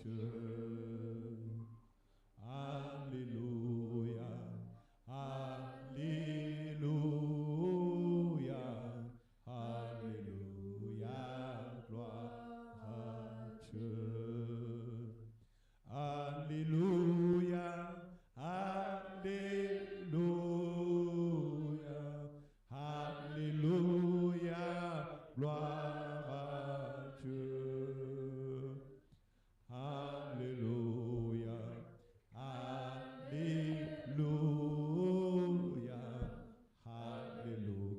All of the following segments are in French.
Alléluia, Alléluia, Alléluia, gloire à Dieu. Alléluia, Alléluia, Alléluia, gloire à Dieu. Alléluia, Alléluia, Alléluia.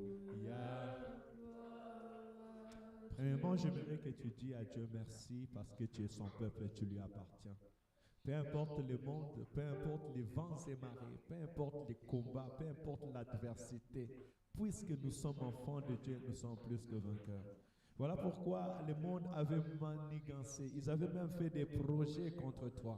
Premièrement, j'aimerais que tu dis à Dieu merci parce que tu es son peuple et tu lui appartiens. Peu importe le monde, peu importe les vents et marées, peu importe les combats, peu importe l'adversité, puisque nous sommes enfants de Dieu, nous sommes plus que vainqueurs. Voilà pourquoi le monde avait manigancé, ils avaient même fait des projets contre toi.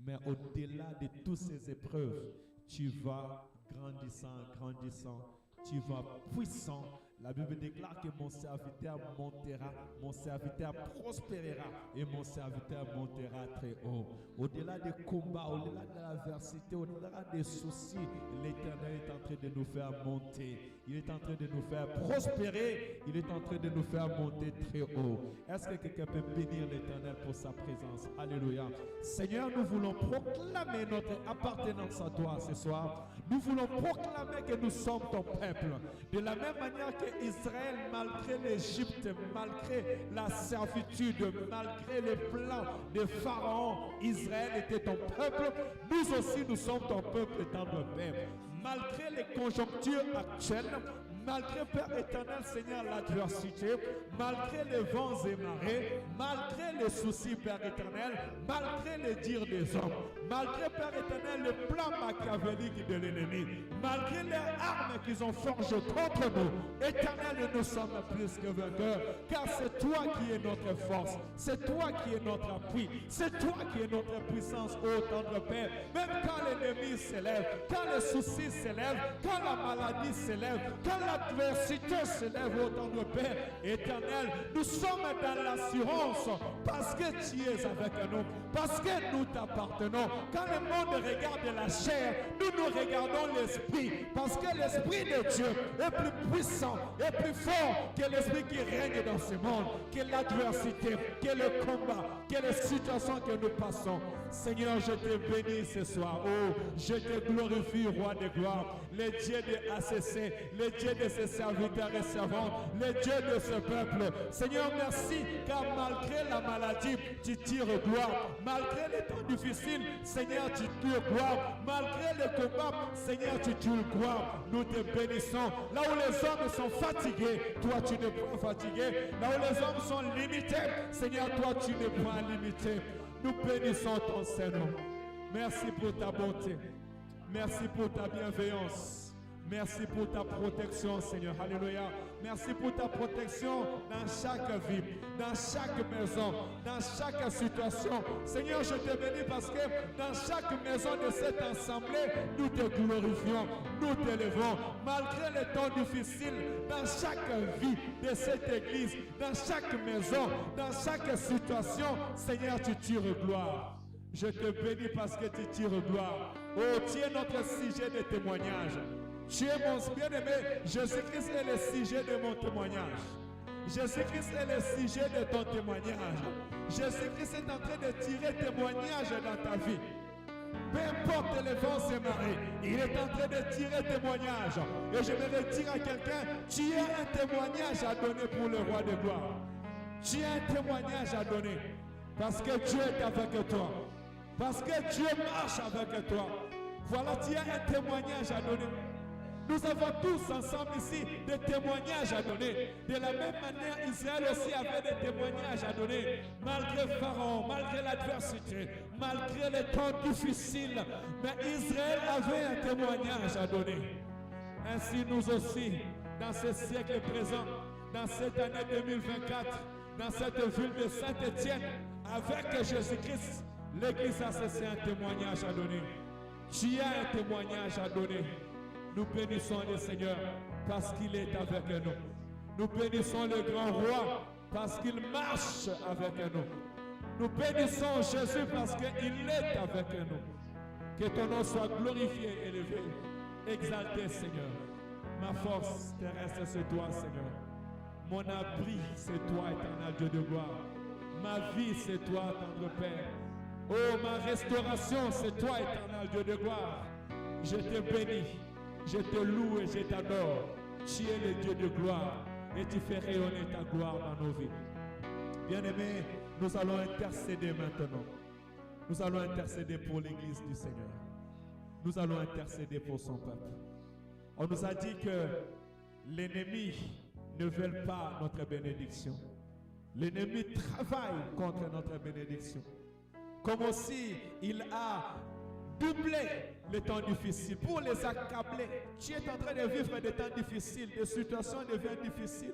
Mais au-delà de toutes ces épreuves, tu vas grandissant, grandissant, tu vas puissant. La Bible déclare que mon serviteur montera, mon serviteur prospérera et mon serviteur montera très haut. Au-delà des combats, au-delà de l'adversité, au-delà des soucis, l'Éternel est en train de nous faire monter. Il est en train de nous faire prospérer. Il est en train de nous faire monter très haut. Est-ce que quelqu'un peut bénir l'Éternel pour sa présence? Alléluia. Seigneur, nous voulons proclamer notre appartenance à toi ce soir. Nous voulons proclamer que nous sommes ton peuple. De la même manière que Israël, malgré l'Égypte, malgré la servitude, malgré les plans de Pharaon, Israël était ton peuple. Nous aussi, nous sommes ton peuple étant ton peuple. Malgré les conjonctures actuelles, malgré, Père éternel, Seigneur, l'adversité, malgré les vents et marées, malgré les soucis, Père éternel, malgré les dires des hommes, malgré, Père éternel, le plan machiavélique de l'ennemi, malgré les armes qu'ils ont forgées contre nous, éternel, nous sommes plus que vainqueurs, car c'est toi qui es notre force, c'est toi qui es notre appui, c'est toi qui es notre puissance, ô tendre Père. Même quand l'ennemi s'élève, quand les soucis s'élèvent, quand la maladie s'élève, quand l'adversité s'élève, ô tendre Père éternel, nous sommes dans l'assurance parce que tu es avec nous, parce que nous t'appartenons. Quand le monde regarde la chair, nous regardons l'esprit, parce que l'esprit de Dieu est plus puissant et plus fort que l'esprit qui règne dans ce monde, que l'adversité, que le combat, que les situations que nous passons. Seigneur, je te bénis ce soir. Oh, je te glorifie, roi de gloire, le Dieu de ACC, le Dieu de ses serviteurs et servantes, le Dieu de ce peuple. Seigneur, merci, car malgré la maladie, tu tires gloire. Malgré les temps difficiles, Seigneur, tu tires gloire. Malgré le combat, Seigneur, tu tires gloire. Nous te bénissons. Là où les hommes sont fatigués, toi, tu n'es pas fatigué. Là où les hommes sont limités, Seigneur, toi, tu n'es pas limité. Nous bénissons ton Seigneur. Merci pour ta bonté. Merci pour ta bienveillance. Merci pour ta protection, Seigneur. Alléluia. Merci pour ta protection dans chaque vie, dans chaque maison, dans chaque situation. Seigneur, je te bénis parce que dans chaque maison de cette assemblée, nous te glorifions, nous t'élevons. Malgré les temps difficiles, dans chaque vie de cette église, dans chaque maison, dans chaque situation, Seigneur, tu tires gloire. Je te bénis parce que tu tires gloire. Oh, tu es notre sujet de témoignage. Tu es mon bien-aimé. Jésus-Christ est le sujet de mon témoignage. Jésus-Christ est le sujet de ton témoignage. Jésus-Christ est en train de tirer témoignage dans ta vie. Peu importe les vents et marées, il est en train de tirer témoignage. Et je vais dire à quelqu'un, tu as un témoignage à donner pour le roi de gloire. Tu as un témoignage à donner. Parce que Dieu est avec toi. Parce que Dieu marche avec toi. Voilà, tu as un témoignage à donner. Nous avons tous ensemble ici des témoignages à donner. De la même manière, Israël aussi avait des témoignages à donner. Malgré Pharaon, malgré l'adversité, malgré les temps difficiles. Mais Israël avait un témoignage à donner. Ainsi nous aussi, dans ce siècle présent, dans cette année 2024, dans cette ville de Saint-Étienne, avec Jésus-Christ, l'Église a cessé un témoignage à donner. Tu as un témoignage à donner. Nous bénissons le Seigneur parce qu'il est avec nous. Nous bénissons le grand roi parce qu'il marche avec nous. Nous bénissons Jésus parce qu'il est avec nous. Que ton nom soit glorifié, élevé, exalté, Seigneur. Ma force terrestre, c'est toi, Seigneur. Mon abri, c'est toi, éternel Dieu de gloire. Ma vie, c'est toi, tendre Père. Oh, ma restauration, c'est toi, éternel Dieu de gloire. Je te bénis, je te loue et je t'adore. Tu es le Dieu de gloire et tu fais rayonner ta gloire dans nos vies. Bien-aimés, nous allons intercéder maintenant. Nous allons intercéder pour l'Église du Seigneur. Nous allons intercéder pour son peuple. On nous a dit que l'ennemi ne veut pas notre bénédiction. L'ennemi travaille contre notre bénédiction. Comme aussi il a doublé les temps difficiles pour les accabler. Tu es en train de vivre des temps difficiles, des situations deviennent difficiles.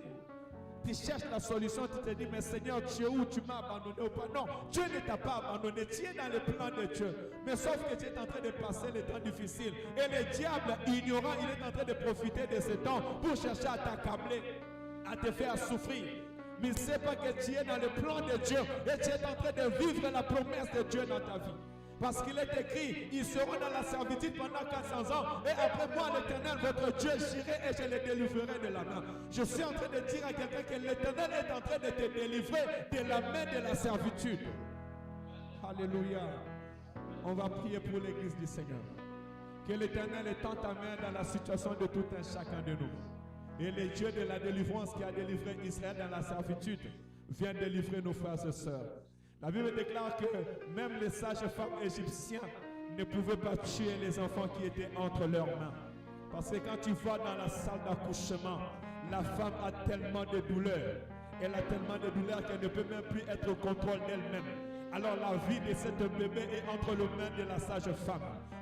Tu cherches la solution, tu te dis, mais Seigneur, tu es où? Tu m'as abandonné ou pas? Non, Dieu ne t'a pas abandonné, tu es dans le plan de Dieu. Mais sauf que tu es en train de passer les temps difficiles. Et le diable, ignorant, il est en train de profiter de ce temps pour chercher à t'accabler, à te faire souffrir. Mais il ne sait pas que tu es dans le plan de Dieu et tu es en train de vivre la promesse de Dieu dans ta vie. Parce qu'il est écrit, ils seront dans la servitude pendant 400 ans. Et après moi, l'Éternel, votre Dieu, j'irai et je les délivrerai de la main. Je suis en train de dire à quelqu'un que l'Éternel est en train de te délivrer de la main de la servitude. Alléluia. On va prier pour l'Église du Seigneur. Que l'Éternel étende ta main dans la situation de tout un chacun de nous. Et le Dieu de la délivrance qui a délivré Israël dans la servitude vient délivrer nos frères et sœurs. La Bible déclare que même les sages femmes égyptiens ne pouvaient pas tuer les enfants qui étaient entre leurs mains. Parce que quand tu vas dans la salle d'accouchement, la femme a tellement de douleur. Elle a tellement de douleur qu'elle ne peut même plus être au contrôle d'elle-même. Alors la vie de cette bébé est entre les mains de la sage femme.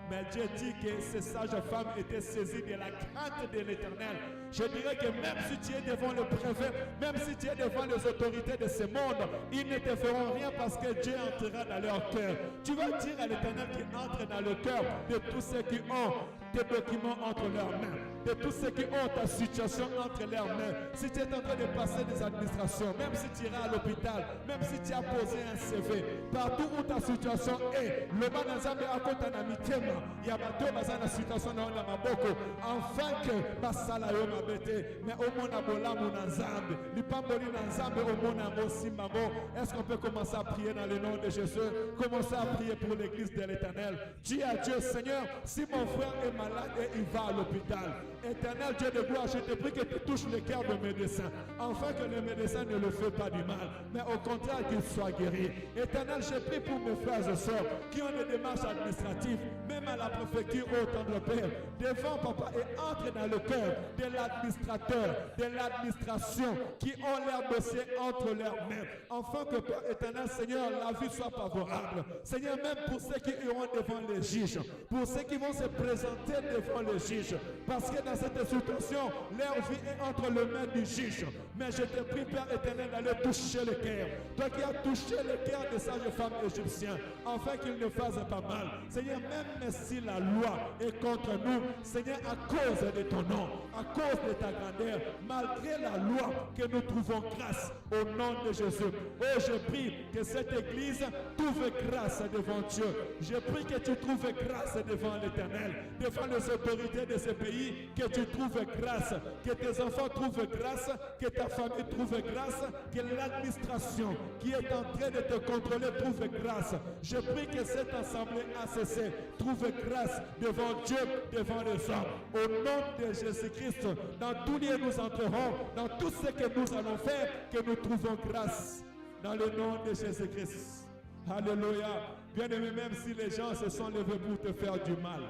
Mais Dieu dit que ces sages femmes étaient saisies de la crainte de l'Éternel. Je dirais que même si tu es devant le préfet, même si tu es devant les autorités de ce monde, ils ne te feront rien parce que Dieu entrera dans leur cœur. Tu vas dire à l'Éternel qui entre dans le cœur de tous ceux qui ont tes documents entre leurs mains, de tous ceux qui ont ta situation entre leurs mains. Si tu es en train de passer des administrations, même si tu iras à l'hôpital, même si tu as posé un CV, partout où ta situation est, le banazambe a compte en amitié, il y a ma situation dans ma boko, afin que ma salaire m'abete, mais au monde a bola mon ensemble, l'ipamboli ensemble au monde a simamo. Est-ce qu'on peut commencer à prier dans le nom de Jésus? Commencer à prier pour l'église de l'Éternel. Dis à Dieu, Seigneur, si mon frère est malade et il va à l'hôpital, Éternel Dieu de gloire, je te prie que tu touches le cœur de médecin, afin que le médecin ne le fait pas du mal, mais au contraire qu'il soit guéri. Éternel, je prie pour mes frères et sœurs qui ont des démarches administratives, même à la préfecture, au tendre Père, devant papa, et entre dans le cœur de l'administrateur, de l'administration, qui ont leur dossier entre leurs mains, afin que Père éternel, Seigneur, la vie soit favorable. Seigneur, même pour ceux qui iront devant les juges, pour ceux qui vont se présenter devant les juges, parce que dans cette situation, leur vie est entre les mains du juge. Mais je te prie, Père éternel, d'aller toucher le cœur. Toi qui as touché le cœur des sages femmes égyptiennes, afin qu'ils ne fassent pas mal. Seigneur, même si la loi est contre nous, Seigneur, à cause de ton nom, à cause de ta grandeur, malgré la loi, que nous trouvons grâce au nom de Jésus. Oh, je prie que cette église trouve grâce devant Dieu. Je prie que tu trouves grâce devant l'Éternel, devant les autorités de ce pays, que tu trouves grâce, que tes enfants trouvent grâce, que ta famille trouve grâce, que l'administration qui est en train de te contrôler trouve grâce. Je prie que cette assemblée ACC trouve grâce devant Dieu, devant les hommes. Au nom de Jésus-Christ, dans tous lieux nous entrerons, dans tout ce que nous allons faire, que nous trouvons grâce. Dans le nom de Jésus-Christ. Alléluia. Bien-aimé, même si les gens se sont levés pour te faire du mal,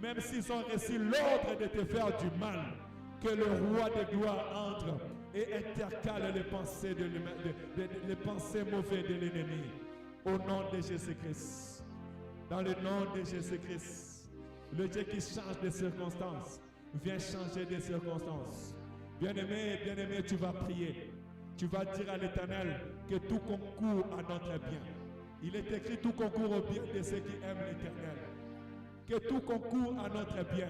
même s'ils ont reçu l'ordre de te faire du mal, que le roi de gloire entre et intercale les pensées, les pensées mauvaises de l'ennemi. Au nom de Jésus-Christ. Dans le nom de Jésus-Christ. Le Dieu qui change de circonstances vient changer des circonstances. Bien-aimé, bien-aimé, tu vas prier. Tu vas dire à l'Éternel que tout concourt à notre bien. Il est écrit tout concourt au bien de ceux qui aiment l'Éternel. Que tout concourt à notre bien.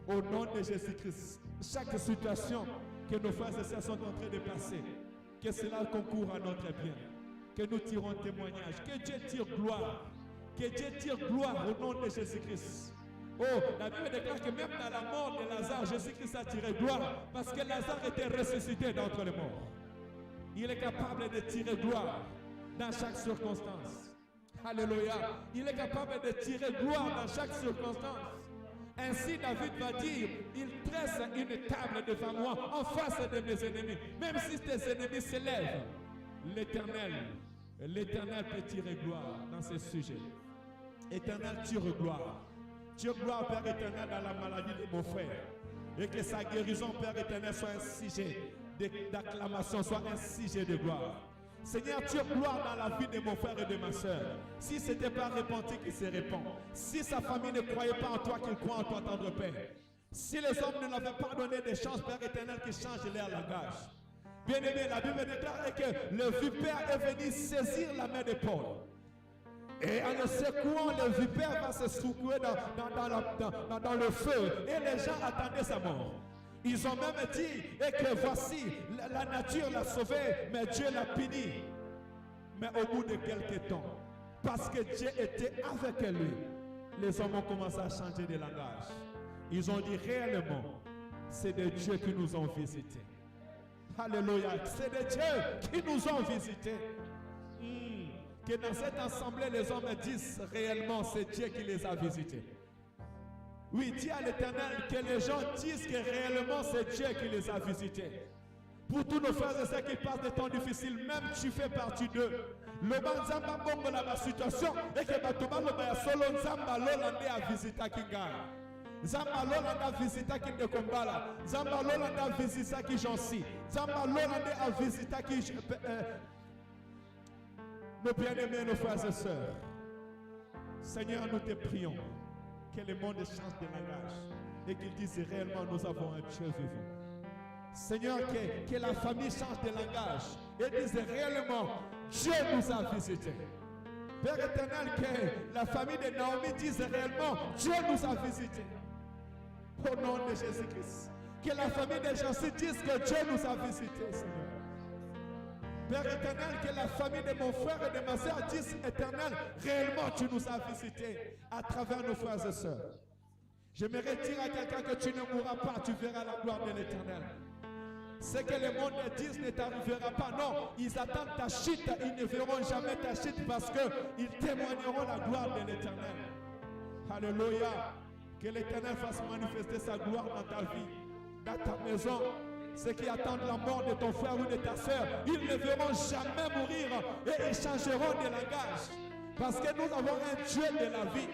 Au nom de Jésus-Christ. Chaque situation que nos frères et sœurs sont en train de passer, que cela concourt à notre bien. que nous tirons témoignage. Que Dieu tire gloire. Que Dieu tire gloire au nom de Jésus-Christ. Oh, la Bible déclare que même dans la mort de Lazare, Jésus-Christ a tiré gloire parce que Lazare était ressuscité d'entre les morts. Il est capable de tirer gloire dans chaque circonstance. Alléluia. Il est capable de tirer gloire dans chaque circonstance. Ainsi, David va dire, il dresse une table devant moi en face de mes ennemis. Même si tes ennemis s'élèvent, l'Éternel peut tirer gloire dans ce sujet. Éternel, tire gloire. Tire gloire, Père éternel, dans la maladie de mon frère. Et que sa guérison, Père éternel, soit un sujet d'acclamation, soit un sujet de gloire. Seigneur, tire gloire dans la vie de mon frère et de ma soeur. Si ce n'était pas repenti, qu'il se répand. Si sa famille ne croyait pas en toi, qu'il croit en toi, tendre Père. Si les hommes ne l'avaient pas donné de chance, Père éternel, qu'ils changent leur langage. Bien-aimé, la Bible déclare que le vipère est venu saisir la main de Paul. Et en le secouant, le vipère va se secouer dans le feu. Et les gens attendaient sa mort. Ils ont même dit et que voici, la nature l'a sauvé, mais Dieu l'a puni. Mais au bout de quelques temps, parce que Dieu était avec lui, les hommes ont commencé à changer de langage. Ils ont dit réellement, c'est de Dieu qui nous ont visités. Alléluia, c'est de Dieu qui nous ont visités. Que dans cette assemblée, les hommes disent réellement, c'est Dieu qui les a visités. Oui, dis à l'Éternel que les gens disent que réellement c'est Dieu qui les a visités. Pour tous nos frères et sœurs qui passent des temps difficiles, même tu fais partie d'eux. Le banzamba bongo la situation et que batoma le baya solo nzamba lolande a visita kinga. Nzamba lolande a visita ki de kombala. Nzamba lolande a visita ki jansi. Nzamba lolande a visita ki nos bien-aimés, nos frères et sœurs. Seigneur, nous te prions. Que le monde change de langage et qu'ils disent réellement nous avons un Dieu vivant. Seigneur, que la famille change de langage et dise réellement Dieu nous a visités. Père éternel, que la famille de Naomi dise réellement Dieu nous a visités. Au nom de Jésus-Christ. Que la famille de Jansi dise que Dieu nous a visités, Seigneur. Père éternel, que la famille de mon frère et de ma soeur dise, éternel, réellement tu nous as visités à travers nos frères et sœurs. J'aimerais dire à quelqu'un que tu ne mourras pas, tu verras la gloire de l'éternel. Ce que le monde dit ne t'arrivera pas. Non, ils attendent ta chute, ils ne verront jamais ta chute parce qu'ils témoigneront la gloire de l'éternel. Alléluia. Que l'éternel fasse manifester sa gloire dans ta vie, dans ta maison. Ceux qui attendent la mort de ton frère ou de ta soeur, ils ne verront jamais mourir et ils changeront de langage. Parce que nous avons un Dieu de la vie.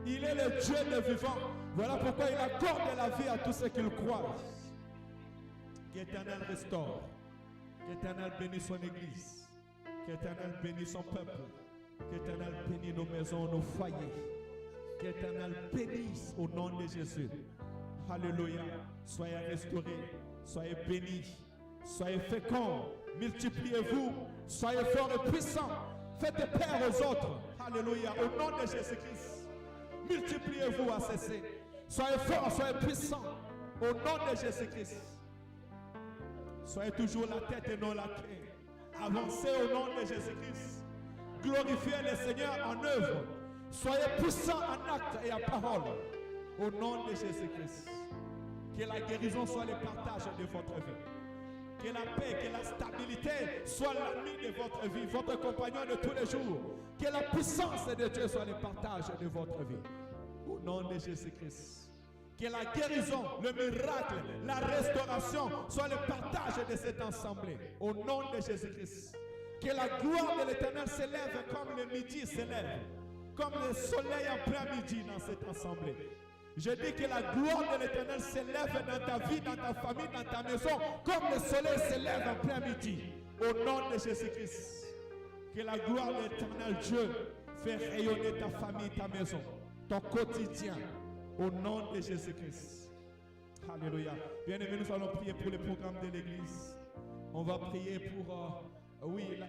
Il est le Dieu de vivant. Voilà pourquoi il accorde la vie à tous ceux qui le croient. Qu'Éternel restaure. Qu'Éternel bénisse son église. Qu'Éternel bénisse son peuple. Qu'Éternel bénisse nos maisons, nos foyers. Qu'Éternel bénisse au nom de Jésus. Alléluia. Soyez restaurés. Soyez bénis, soyez féconds, multipliez-vous, soyez forts et puissants, faites peur aux autres. Alléluia, au nom de Jésus-Christ. Multipliez-vous à cesser. Soyez forts, soyez puissants, au nom de Jésus-Christ. Soyez toujours la tête et non la queue. Avancez au nom de Jésus-Christ. Glorifiez le Seigneur en œuvre. Soyez puissants en acte et en parole, au nom de Jésus-Christ. Que la guérison soit le partage de votre vie. Que la paix, que la stabilité soit l'ami de votre vie, votre compagnon de tous les jours. Que la puissance de Dieu soit le partage de votre vie. Au nom de Jésus-Christ. Que la guérison, le miracle, la restauration soit le partage de cette assemblée. Au nom de Jésus-Christ. Que la gloire de l'Éternel s'élève comme le midi s'élève. Comme le soleil en plein midi dans cette assemblée. Je dis que la gloire de l'Éternel s'élève dans ta vie, dans ta famille, dans ta maison, comme le soleil s'élève en plein midi. Au nom de Jésus-Christ. Que la gloire de l'Éternel Dieu fait rayonner ta famille, ta maison, ton quotidien. Au nom de Jésus-Christ. Alléluia. Bien-aimés, nous allons prier pour le programme de l'Église. On va prier pour,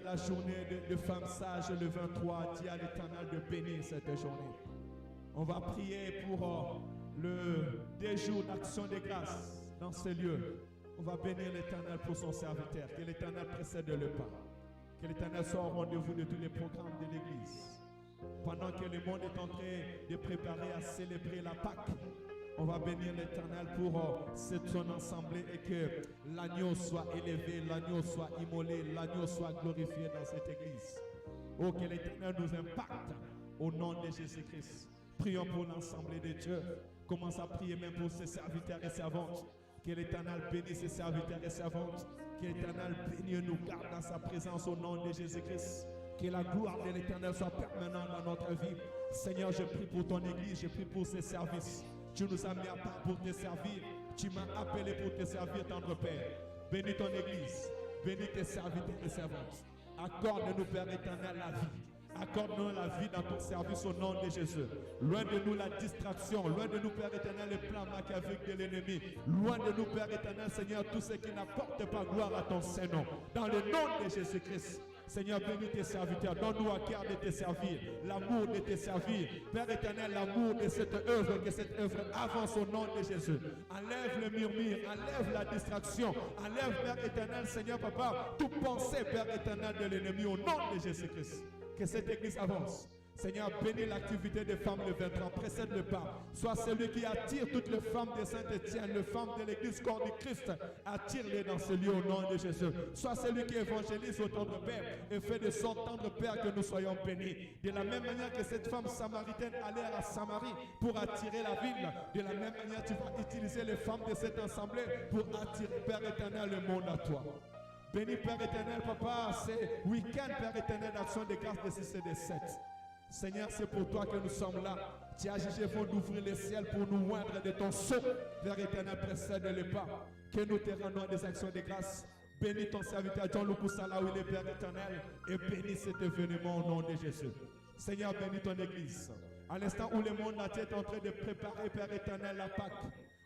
la journée de femmes sages, le 23. Dis à l'Éternel de bénir cette journée. On va prier pour des jours d'action de grâce dans ce lieu. On va bénir l'Éternel pour son serviteur. Que l'Éternel précède le pas. Que l'Éternel soit au rendez-vous de tous les programmes de l'Église. Pendant que le monde est en train de préparer à célébrer la Pâque, on va bénir l'Éternel pour son assemblée et que l'agneau soit élevé, l'agneau soit immolé, l'agneau soit glorifié dans cette Église. Oh, que l'Éternel nous impacte au nom de Jésus-Christ. Prions pour l'assemblée de Dieu. Commence à prier même pour ses serviteurs et servantes. Que l'Éternel bénisse ses serviteurs et servantes. Que l'Éternel bénisse et nous garde dans sa présence au nom de Jésus-Christ. Que la gloire de l'Éternel soit permanente dans notre vie. Seigneur, je prie pour ton Église, je prie pour ses services. Tu nous as mis à part pour te servir. Tu m'as appelé pour te servir, tendre Père. Bénis ton Église. Bénis tes serviteurs et servantes. Accorde-nous, Père éternel, la vie. Accorde-nous la vie dans ton service au nom de Jésus. Loin de nous la distraction. Loin de nous, Père éternel, les plans machiavéliques de l'ennemi. Loin de nous, Père éternel, Seigneur, tout ce qui n'apporte pas gloire à ton Saint-Nom. Dans le nom de Jésus-Christ. Seigneur, bénis tes serviteurs. Donne-nous à cœur de te servir. L'amour de te servir. Père éternel, l'amour de cette œuvre. Que cette œuvre avance au nom de Jésus. Enlève le murmure. Enlève la distraction. Enlève, Père éternel, Seigneur, Papa, toute pensée, Père éternel, de l'ennemi au nom de Jésus-Christ. Que cette église avance. Seigneur, bénis l'activité des femmes le 23, précède le pas. Sois celui qui attire toutes les femmes de Saint-Étienne, les femmes de l'église corps du Christ. Attire-les dans ce lieu au nom de Jésus. Sois celui qui évangélise au tendre Père et fait de son tendre Père que nous soyons bénis. De la même manière que cette femme samaritaine allait à la Samarie pour attirer la ville, de la même manière tu vas utiliser les femmes de cette assemblée pour attirer, Père éternel, le monde à toi. Bénis, Père éternel, Papa, ces week-ends, Père éternel, d'action de grâce de 6 et de 7. Seigneur, c'est pour toi que nous sommes là. Tu as jugé bon d'ouvrir les ciels pour nous oindre de ton sceau. Père éternel, précède le pas. Que nous te rendons des actions de grâce. Bénis ton serviteur John Lukusala, où il est, Père éternel, et bénis cet événement au nom de Jésus. Seigneur, bénis ton église. À l'instant où le monde entier est en train de préparer, Père éternel, la Pâque.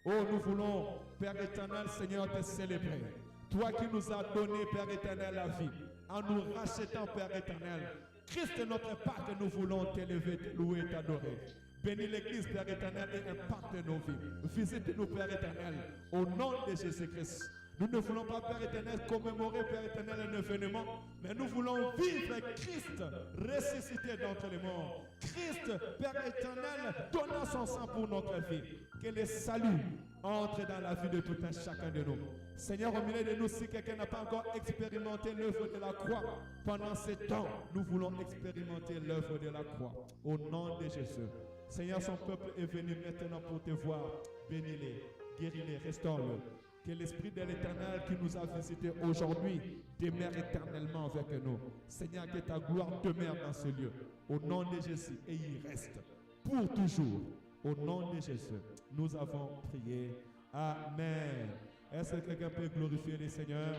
Oh, nous voulons, Père éternel, Seigneur, te célébrer. Toi qui nous as donné, Père éternel, la vie, en nous rachetant, Père éternel. Christ est notre Pâque, nous voulons t'élever, te louer, t'adorer. Bénis l'Église, Père éternel, et impacte nos vies. Visite-nous, Père éternel, au nom de Jésus-Christ. Nous ne voulons pas, Père éternel, commémorer, Père éternel, un événement, mais nous voulons vivre Christ ressuscité d'entre les morts. Christ, Père éternel, donnant son sang pour notre vie. Que le salut entre dans la vie de tout un chacun de nous. Seigneur, au milieu de nous, si quelqu'un n'a pas encore expérimenté l'œuvre de la croix, pendant ces temps, nous voulons expérimenter l'œuvre de la croix. Au nom de Jésus. Seigneur, son peuple est venu maintenant pour te voir. Bénis-les, guéris-les, restaure-les. Que l'Esprit de l'Éternel qui nous a visités aujourd'hui demeure éternellement avec nous. Seigneur, que ta gloire demeure dans ce lieu. Au nom de Jésus, et il reste pour toujours. Au nom de Jésus, nous avons prié. Amen. Est-ce que quelqu'un peut glorifier le Seigneur?